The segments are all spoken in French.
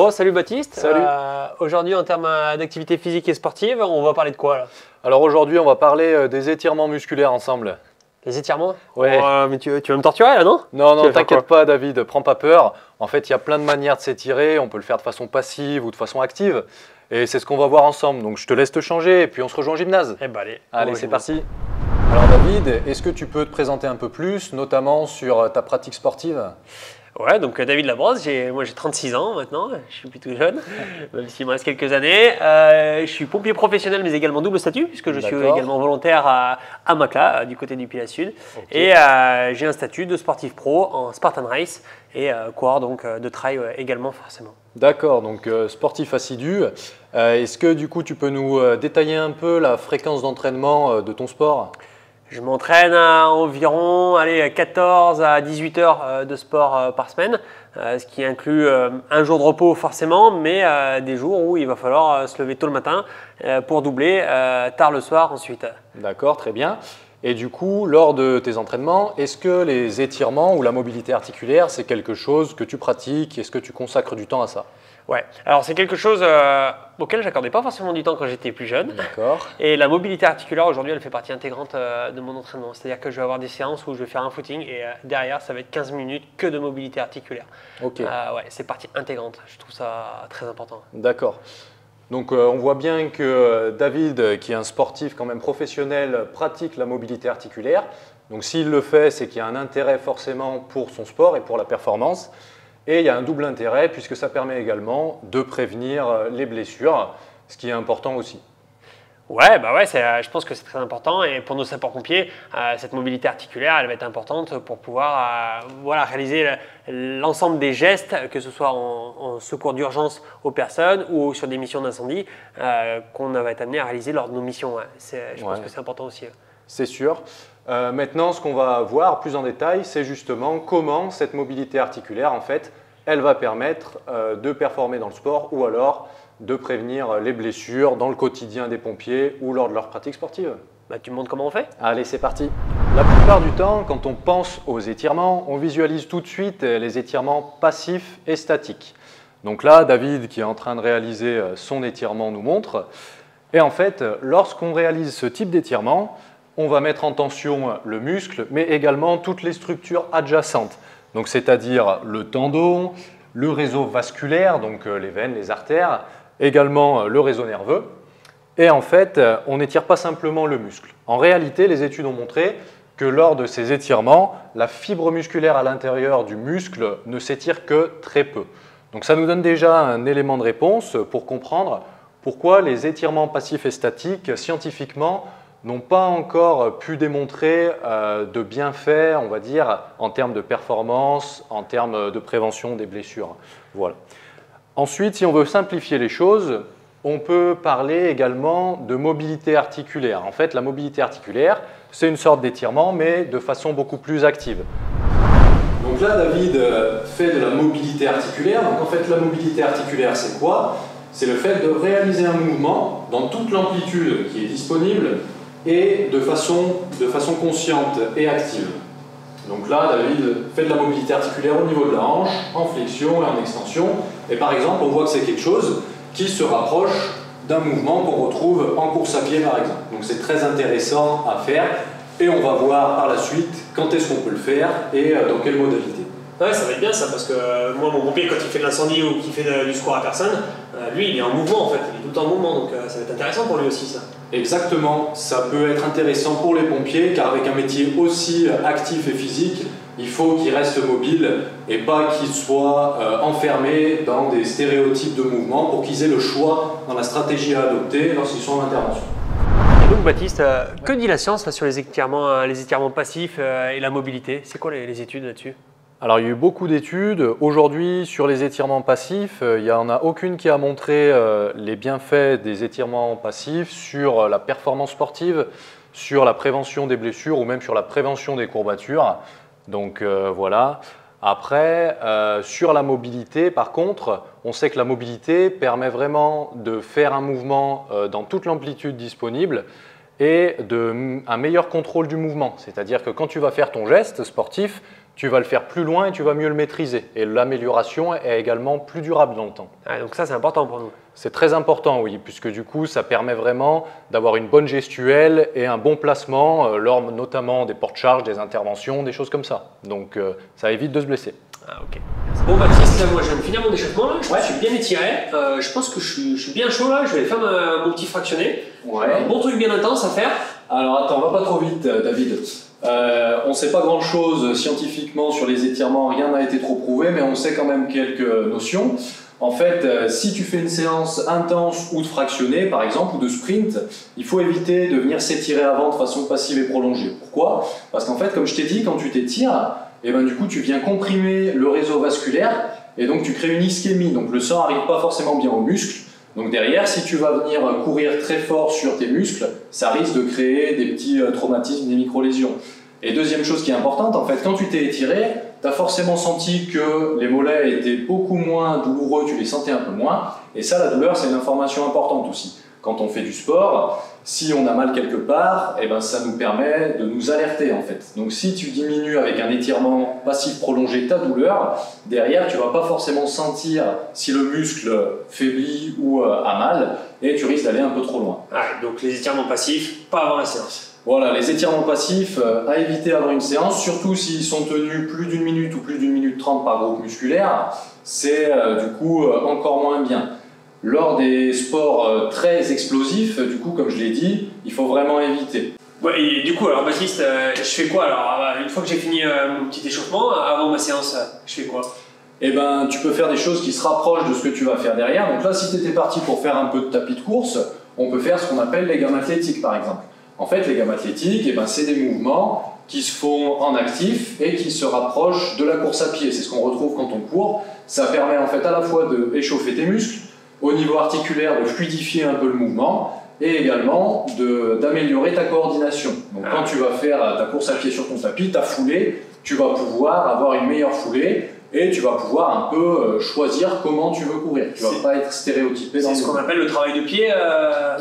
Bon, salut Baptiste. Salut. Aujourd'hui, en termes d'activité physique et sportive, on va parler de quoi là? Alors aujourd'hui, on va parler des étirements musculaires ensemble. Les étirements? Ouais. Mais tu veux me torturer là, non? Non, Tu non, veux faire t'inquiète pas David, prends pas peur. En fait, il y a plein de manières de s'étirer. On peut le faire de façon passive ou de façon active. Et c'est ce qu'on va voir ensemble. Donc je te laisse te changer et puis on se rejoint au gymnase. Eh ben allez. Allez, c'est parti. Alors David, est-ce que tu peux te présenter un peu plus, notamment sur ta pratique sportive? Ouais, donc David Labrosse, moi j'ai 36 ans maintenant, je suis plutôt jeune, même s'il me reste quelques années. Je suis pompier professionnel mais également double statut puisque je suis également volontaire à Macla, du côté du Pilat Sud. Okay. Et j'ai un statut de sportif pro en Spartan Race et coureur donc de trail également forcément. D'accord, donc sportif assidu. Est-ce que du coup tu peux nous détailler un peu la fréquence d'entraînement de ton sport? Je m'entraîne à environ 14 à 18 heures de sport par semaine, ce qui inclut un jour de repos forcément, mais des jours où il va falloir se lever tôt le matin pour doubler tard le soir ensuite. D'accord, très bien. Et du coup, lors de tes entraînements, est-ce que les étirements ou la mobilité articulaire, c'est quelque chose que tu pratiques? Est-ce que tu consacres du temps à ça? Ouais, alors c'est quelque chose auquel j'accordais pas forcément du temps quand j'étais plus jeune. D'accord. Et la mobilité articulaire aujourd'hui, elle fait partie intégrante de mon entraînement. C'est-à-dire que je vais avoir des séances où je vais faire un footing et derrière, ça va être 15 minutes que de mobilité articulaire. Ok. Ouais, c'est partie intégrante. Je trouve ça très important. D'accord. Donc on voit bien que David, qui est un sportif quand même professionnel, pratique la mobilité articulaire. Donc s'il le fait, c'est qu'il y a un intérêt forcément pour son sport et pour la performance. Et il y a un double intérêt puisque ça permet également de prévenir les blessures, ce qui est important aussi. Ouais, je pense que c'est très important et pour nos sapeurs-pompiers, cette mobilité articulaire, elle va être importante pour pouvoir réaliser l'ensemble des gestes, que ce soit en secours d'urgence aux personnes ou sur des missions d'incendie qu'on va être amené à réaliser lors de nos missions. Je pense que c'est important aussi. C'est sûr. Maintenant, ce qu'on va voir plus en détail, c'est justement comment cette mobilité articulaire, en fait, elle va permettre de performer dans le sport ou alors de prévenir les blessures dans le quotidien des pompiers ou lors de leur pratique sportive. Tu me montres comment on fait? Allez, c'est parti. La plupart du temps, quand on pense aux étirements, on visualise tout de suite les étirements passifs et statiques. Donc là, David, qui est en train de réaliser son étirement, nous montre. Et en fait, lorsqu'on réalise ce type d'étirement, on va mettre en tension le muscle, mais également toutes les structures adjacentes. Donc, c'est-à-dire le tendon, le réseau vasculaire, donc les veines, les artères, également le réseau nerveux. Et en fait, on n'étire pas simplement le muscle. En réalité, les études ont montré que lors de ces étirements, la fibre musculaire à l'intérieur du muscle ne s'étire que très peu. Donc, ça nous donne déjà un élément de réponse pour comprendre pourquoi les étirements passifs et statiques, scientifiquement, n'ont pas encore pu démontrer de bienfaits, on va dire, en termes de performance, en termes de prévention des blessures. Voilà. Ensuite, si on veut simplifier les choses, on peut parler également de mobilité articulaire. En fait, la mobilité articulaire, c'est une sorte d'étirement, mais de façon beaucoup plus active. Donc là, David fait de la mobilité articulaire. Donc en fait, la mobilité articulaire, c'est quoi? C'est le fait de réaliser un mouvement dans toute l'amplitude qui est disponible et de façon consciente et active. Donc là, David fait de la mobilité articulaire au niveau de la hanche, en flexion et en extension. Et par exemple, on voit que c'est quelque chose qui se rapproche d'un mouvement qu'on retrouve en course à pied, par exemple. Donc c'est très intéressant à faire et on va voir par la suite quand est-ce qu'on peut le faire et dans quelle modalité. Ouais, ça va être bien ça, parce que moi, mon pompier, quand il fait de l'incendie ou qu'il fait du secours à personne, lui, il est en mouvement en fait, il est tout le temps en mouvement, donc ça va être intéressant pour lui aussi ça. Exactement, ça peut être intéressant pour les pompiers, car avec un métier aussi actif et physique, il faut qu'ils restent mobiles et pas qu'ils soient enfermés dans des stéréotypes de mouvement pour qu'ils aient le choix dans la stratégie à adopter lorsqu'ils sont en intervention. Et donc Baptiste, que dit la science là, sur les étirements passifs et la mobilité? C'est quoi les études là-dessus? Alors, il y a eu beaucoup d'études. Aujourd'hui, sur les étirements passifs, il n'y en a aucune qui a montré les bienfaits des étirements passifs sur la performance sportive, sur la prévention des blessures ou même sur la prévention des courbatures. Donc voilà. Après, sur la mobilité, par contre, on sait que la mobilité permet vraiment de faire un mouvement dans toute l'amplitude disponible et un meilleur contrôle du mouvement. C'est-à-dire que quand tu vas faire ton geste sportif, tu vas le faire plus loin et tu vas mieux le maîtriser. Et l'amélioration est également plus durable dans le temps. Ah, donc ça, c'est important pour nous. C'est très important, oui, puisque du coup, ça permet vraiment d'avoir une bonne gestuelle et un bon placement lors notamment des porte-charges, des interventions, des choses comme ça. Donc, ça évite de se blesser. Ah, ok. Bon, Baptiste, là, moi, je viens de finir mon échauffement. Là. Je suis bien étiré. Je pense que je suis bien chaud, là. Je vais aller faire mon petit fractionné. Un bon truc bien intense à faire. Alors, attends, on va pas trop vite, David. On ne sait pas grand-chose scientifiquement sur les étirements, rien n'a été trop prouvé, mais on sait quand même quelques notions. En fait, si tu fais une séance intense ou de fractionné, par exemple, ou de sprint, il faut éviter de venir s'étirer avant de façon passive et prolongée. Pourquoi? Parce qu'en fait, comme je t'ai dit, quand tu t'étires, et ben, du coup, tu viens comprimer le réseau vasculaire et donc tu crées une ischémie. Donc le sang n'arrive pas forcément bien aux muscles. Donc derrière, si tu vas venir courir très fort sur tes muscles, ça risque de créer des petits traumatismes, des micro-lésions. Et deuxième chose qui est importante, en fait, quand tu t'es étiré, tu as forcément senti que les mollets étaient beaucoup moins douloureux, tu les sentais un peu moins. Et ça, la douleur, c'est une information importante aussi. Quand on fait du sport, si on a mal quelque part, eh ben, ça nous permet de nous alerter en fait. Donc si tu diminues avec un étirement passif prolongé ta douleur, derrière tu ne vas pas forcément sentir si le muscle faiblit ou a mal, et tu risques d'aller un peu trop loin. Ah, donc les étirements passifs, pas avant la séance. Voilà, les étirements passifs à éviter avant une séance, surtout s'ils sont tenus plus d'une minute ou plus d'une minute 30 par groupe musculaire, c'est du coup encore moins bien. Lors des sports très explosifs, du coup, comme je l'ai dit, il faut vraiment éviter. Ouais, et du coup, alors Baptiste, je fais quoi alors? Une fois que j'ai fini mon petit échauffement, avant ma séance, je fais quoi? Eh ben, tu peux faire des choses qui se rapprochent de ce que tu vas faire derrière. Donc là, si tu étais parti pour faire un peu de tapis de course, on peut faire ce qu'on appelle les gammes athlétiques, par exemple. En fait, les gammes athlétiques, eh ben, c'est des mouvements qui se font en actif et qui se rapprochent de la course à pied. C'est ce qu'on retrouve quand on court. Ça permet en fait à la fois d'échauffer tes muscles, au niveau articulaire, de fluidifier un peu le mouvement et également d'améliorer ta coordination. Donc quand tu vas faire ta course à pied sur ton tapis, ta foulée, tu vas pouvoir avoir une meilleure foulée et tu vas pouvoir un peu choisir comment tu veux courir. Tu ne vas pas être stéréotypé dans le mouvement. C'est ce qu'on appelle le travail de pied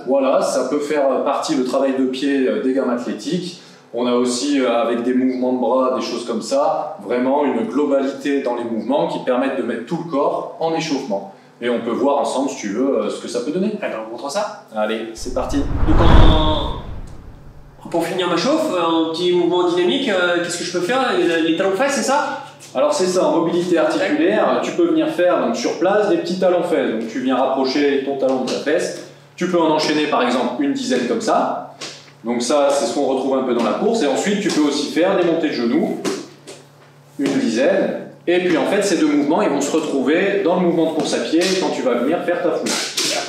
Voilà, ça peut faire partie, le travail de pied des gammes athlétiques. On a aussi, avec des mouvements de bras, des choses comme ça, vraiment une globalité dans les mouvements qui permettent de mettre tout le corps en échauffement. Et on peut voir ensemble, si tu veux, ce que ça peut donner. Alors, on montre ça. Allez, c'est parti. Donc, pour finir ma chauffe, un petit mouvement dynamique, qu'est-ce que je peux faire? Les talons fesses, c'est ça? Alors c'est ça, en mobilité articulaire, tu peux venir faire donc, sur place des petits talons fesses. Donc tu viens rapprocher ton talon de ta fesse. Tu peux en enchaîner par exemple une dizaine comme ça. Donc ça, c'est ce qu'on retrouve un peu dans la course. Et ensuite, tu peux aussi faire des montées de genoux, une dizaine. Et puis en fait, ces deux mouvements, ils vont se retrouver dans le mouvement de course à pied quand tu vas venir faire ta foulée.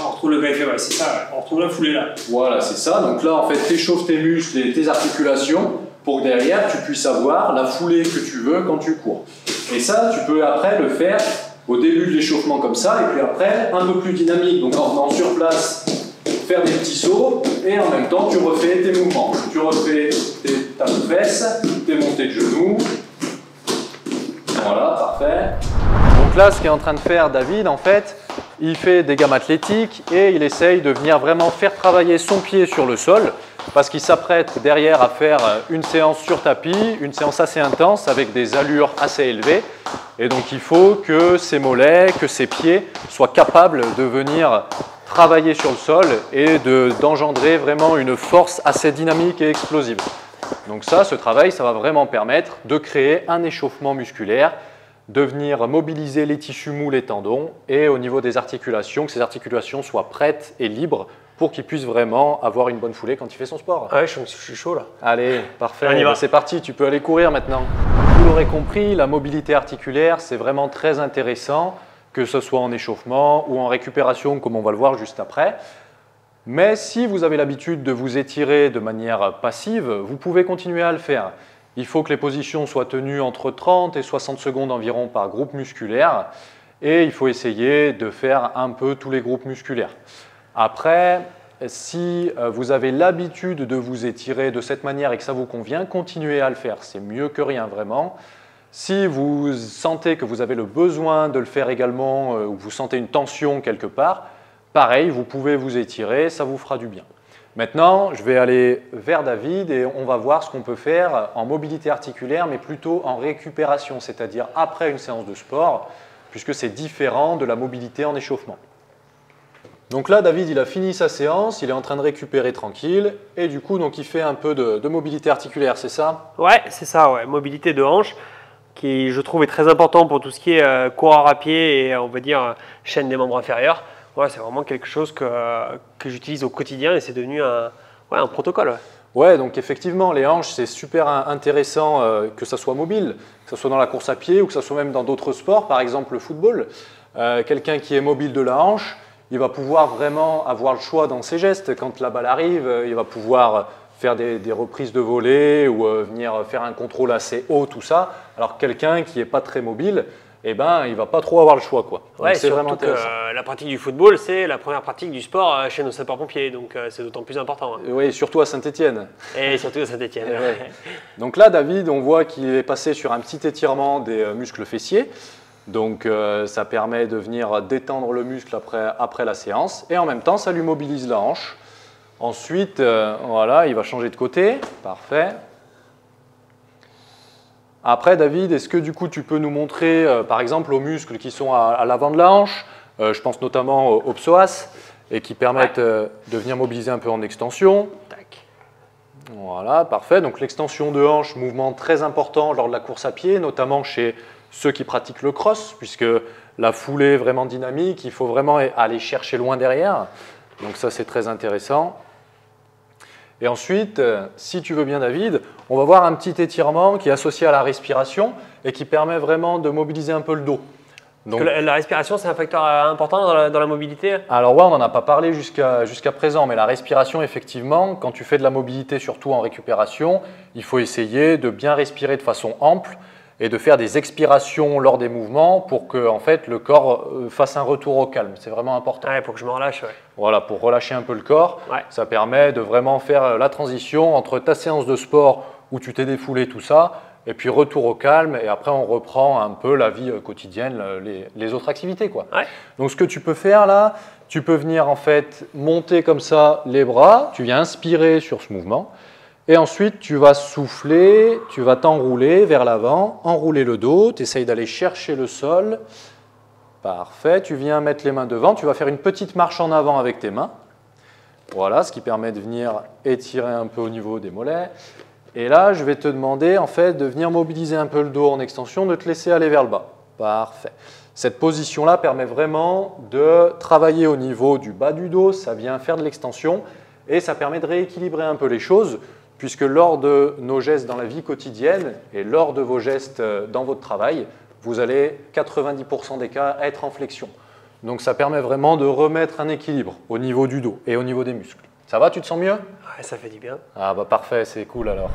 On retrouve le BFE, ouais, c'est ça, on retrouve la foulée là. Voilà, c'est ça. Donc là, en fait, tu échauffes tes muscles et tes articulations pour que derrière, tu puisses avoir la foulée que tu veux quand tu cours. Et ça, tu peux après le faire au début de l'échauffement comme ça, et puis après, un peu plus dynamique. Donc en venant sur place, faire des petits sauts, et en même temps, tu refais tes mouvements. Tu refais tes talons de fesses, tes montées de genoux. Voilà, parfait. Donc là, ce qu'est en train de faire David, en fait, il fait des gammes athlétiques et il essaye de venir vraiment faire travailler son pied sur le sol parce qu'il s'apprête derrière à faire une séance sur tapis, une séance assez intense avec des allures assez élevées. Et donc, il faut que ses mollets, que ses pieds soient capables de venir travailler sur le sol et d'engendrer vraiment une force assez dynamique et explosive. Donc ça, ce travail, ça va vraiment permettre de créer un échauffement musculaire, de venir mobiliser les tissus mous, les tendons, et au niveau des articulations, que ces articulations soient prêtes et libres pour qu'il puisse vraiment avoir une bonne foulée quand il fait son sport. Ah ouais, je suis chaud là. Allez, parfait, on y va. C'est parti, tu peux aller courir maintenant. Vous l'aurez compris, la mobilité articulaire, c'est vraiment très intéressant, que ce soit en échauffement ou en récupération, comme on va le voir juste après. Mais si vous avez l'habitude de vous étirer de manière passive, vous pouvez continuer à le faire. Il faut que les positions soient tenues entre 30 et 60 secondes environ par groupe musculaire et il faut essayer de faire un peu tous les groupes musculaires. Après, si vous avez l'habitude de vous étirer de cette manière et que ça vous convient, continuez à le faire. C'est mieux que rien vraiment. Si vous sentez que vous avez le besoin de le faire également ou vous sentez une tension quelque part, pareil, vous pouvez vous étirer, ça vous fera du bien. Maintenant, je vais aller vers David et on va voir ce qu'on peut faire en mobilité articulaire, mais plutôt en récupération, c'est-à-dire après une séance de sport, puisque c'est différent de la mobilité en échauffement. Donc là, David, il a fini sa séance, il est en train de récupérer tranquille, et du coup, donc, il fait un peu de mobilité articulaire, c'est ça? Ouais, c'est ça, ouais. Mobilité de hanche, qui je trouve est très important pour tout ce qui est coureur à pied et on va dire chaîne des membres inférieurs. Ouais, c'est vraiment quelque chose que j'utilise au quotidien et c'est devenu un protocole. Ouais, donc effectivement, les hanches, c'est super intéressant que ça soit mobile, que ça soit dans la course à pied ou que ça soit même dans d'autres sports, par exemple le football. Quelqu'un qui est mobile de la hanche, il va pouvoir vraiment avoir le choix dans ses gestes. Quand la balle arrive, il va pouvoir faire des reprises de volée ou venir faire un contrôle assez haut, tout ça. Alors quelqu'un qui n'est pas très mobile, eh ben, il ne va pas trop avoir le choix, quoi. Ouais, c'est vraiment intéressant. La pratique du football, c'est la première pratique du sport chez nos sapeurs-pompiers, donc c'est d'autant plus important. Hein. Oui, surtout à Saint-Étienne. Et surtout à Saint-Étienne. Ouais. Donc là, David, on voit qu'il est passé sur un petit étirement des muscles fessiers. Donc ça permet de venir détendre le muscle après la séance. Et en même temps, ça lui mobilise la hanche. Ensuite, voilà, il va changer de côté. Parfait. Après, David, est-ce que du coup tu peux nous montrer par exemple aux muscles qui sont à l'avant de la hanche, je pense notamment aux psoas, et qui permettent de venir mobiliser un peu en extension. Tac. Voilà, parfait. Donc l'extension de hanche, mouvement très important lors de la course à pied, notamment chez ceux qui pratiquent le cross, puisque la foulée est vraiment dynamique, il faut vraiment aller chercher loin derrière. Donc ça, c'est très intéressant. Et ensuite, si tu veux bien David, on va voir un petit étirement qui est associé à la respiration et qui permet vraiment de mobiliser un peu le dos. Donc, la respiration, c'est un facteur important dans la mobilité? Alors ouais, on n'en a pas parlé jusqu'à présent, mais la respiration, effectivement, quand tu fais de la mobilité, surtout en récupération, il faut essayer de bien respirer de façon ample et de faire des expirations lors des mouvements pour que en fait, le corps fasse un retour au calme. C'est vraiment important. Ouais, pour que je me relâche. Ouais. Voilà, pour relâcher un peu le corps. Ouais. Ça permet de vraiment faire la transition entre ta séance de sport où tu t'es défoulé, tout ça, et puis retour au calme. Et après, on reprend un peu la vie quotidienne, les autres activités, quoi. Ouais. Donc, ce que tu peux faire là, tu peux venir en fait monter comme ça les bras. Tu viens inspirer sur ce mouvement. Et ensuite, tu vas souffler, tu vas t'enrouler vers l'avant, enrouler le dos, tu essayes d'aller chercher le sol. Parfait, tu viens mettre les mains devant, tu vas faire une petite marche en avant avec tes mains. Voilà, ce qui permet de venir étirer un peu au niveau des mollets. Et là, je vais te demander en fait de venir mobiliser un peu le dos en extension, de te laisser aller vers le bas. Parfait. Cette position-là permet vraiment de travailler au niveau du bas du dos, ça vient faire de l'extension et ça permet de rééquilibrer un peu les choses. Puisque lors de nos gestes dans la vie quotidienne et lors de vos gestes dans votre travail, vous allez 90% des cas être en flexion. Donc ça permet vraiment de remettre un équilibre au niveau du dos et au niveau des muscles. Ça va, tu te sens mieux? Ouais, ça fait du bien. Ah bah parfait, c'est cool alors.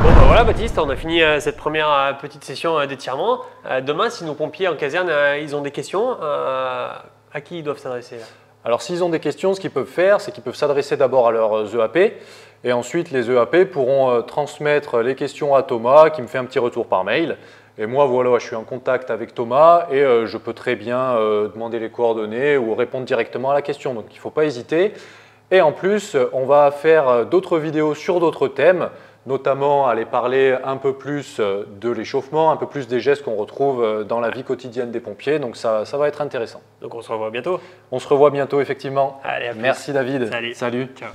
Bon bah voilà Baptiste, on a fini cette première petite session d'étirement. Demain, si nos pompiers en caserne, ils ont des questions, à qui ils doivent s'adresser? Alors s'ils ont des questions, ce qu'ils peuvent faire, c'est qu'ils peuvent s'adresser d'abord à leurs EAP et ensuite les EAP pourront transmettre les questions à Thomas qui me fait un petit retour par mail. Et moi, voilà, je suis en contact avec Thomas et je peux très bien demander les coordonnées ou répondre directement à la question. Donc il ne faut pas hésiter. Et en plus, on va faire d'autres vidéos sur d'autres thèmes, notamment aller parler un peu plus de l'échauffement, un peu plus des gestes qu'on retrouve dans la vie quotidienne des pompiers. Donc ça va être intéressant. Donc on se revoit bientôt. On se revoit bientôt, effectivement. Allez, à plus. Merci David. Salut. Salut. Ciao.